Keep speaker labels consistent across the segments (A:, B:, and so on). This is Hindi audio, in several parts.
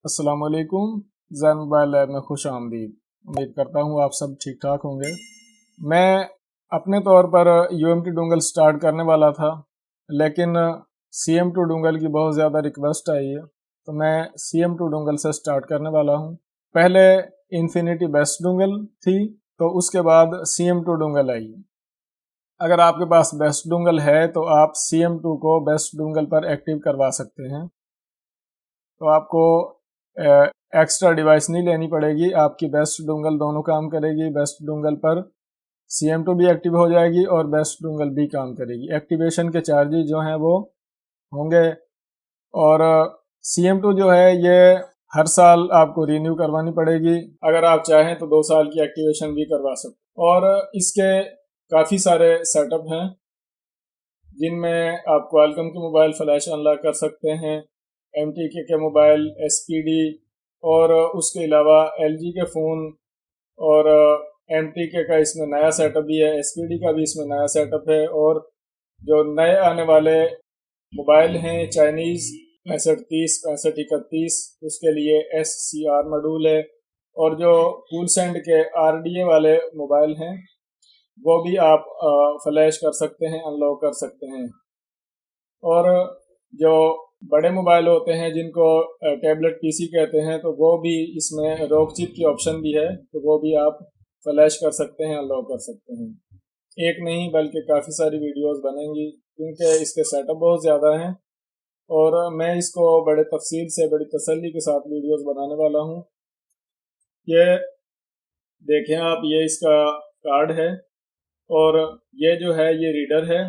A: अस्सलामुअलैकुम। जैन मोबाइल लैब में खुश आमदीद। उम्मीद करता हूँ आप सब ठीक ठाक होंगे। मैं अपने तौर पर UMT डोंगल स्टार्ट करने वाला था, लेकिन CM2 डोंगल की बहुत ज़्यादा रिक्वेस्ट आई है, तो मैं CM2 डोंगल से स्टार्ट करने वाला हूँ। पहले इन्फिनिटी बेस्ट डोंगल थी, तो उसके बाद CM2 डोंगल आई। अगर आपके पास बेस्ट डोंगल है तो आप CM2 को बेस्ट डोंगल पर एक्टिव करवा सकते हैं। तो आपको एक्स्ट्रा डिवाइस नहीं लेनी पड़ेगी, आपकी बेस्ट डोंगल दोनों काम करेगी। बेस्ट डोंगल पर CM2 भी एक्टिव हो जाएगी और बेस्ट डोंगल भी काम करेगी। एक्टिवेशन के चार्जेस जो हैं वो होंगे, और CM2 जो है ये हर साल आपको रिन्यू करवानी पड़ेगी। अगर आप चाहें तो 2 साल की एक्टिवेशन भी करवा सकते। और इसके काफ़ी सारे सेटअप हैं, जिनमें आप क्वालकॉम के मोबाइल फ्लैश अनलॉक कर सकते हैं, MTK के मोबाइल, SPD, और उसके अलावा LG के फ़ोन, और MTK का इसमें नया सेटअप भी है, SPD का भी इसमें नया सेटअप है। और जो नए आने वाले मोबाइल हैं चाइनीज़ 6530, 6531, उसके लिए SCR मॉड्यूल है। और जो कूलसेंट के RDA वाले मोबाइल हैं वो भी आप फ्लैश कर सकते हैं, अनलॉक कर सकते हैं। और जो बड़े मोबाइल होते हैं जिनको टैबलेट PC कहते हैं, तो वो भी इसमें रॉक चिप की ऑप्शन भी है, तो वो भी आप फ्लैश कर सकते हैं, अनलॉक कर सकते हैं। एक नहीं बल्कि काफ़ी सारी वीडियोस बनेंगी, क्योंकि इसके सेटअप बहुत ज़्यादा हैं और मैं इसको बड़े तफसील से, बड़ी तसल्ली के साथ वीडियोस बनाने वाला हूँ। ये देखें आप, ये इसका कार्ड है और ये जो है ये रीडर है।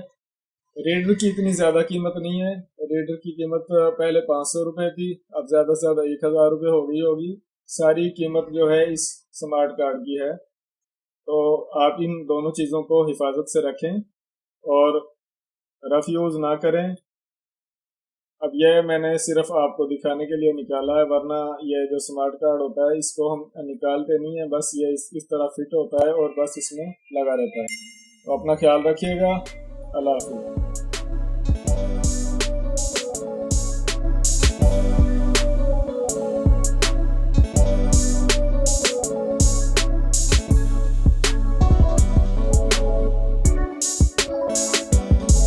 A: रीडर की इतनी ज़्यादा कीमत नहीं है, रीडर की कीमत पहले 500 रुपये थी, अब ज़्यादा से ज़्यादा 1000 रुपये हो गई होगी। सारी कीमत जो है इस स्मार्ट कार्ड की है। तो आप इन दोनों चीज़ों को हिफाजत से रखें और रफ यूज़ ना करें। अब ये मैंने सिर्फ आपको दिखाने के लिए निकाला है, वरना ये जो स्मार्ट कार्ड होता है इसको हम निकालते नहीं है, बस ये इस तरह फिट होता है और बस इसमें लगा रहता है। तो अपना ख्याल रखिएगा। अल्लाह हाफ़िज़।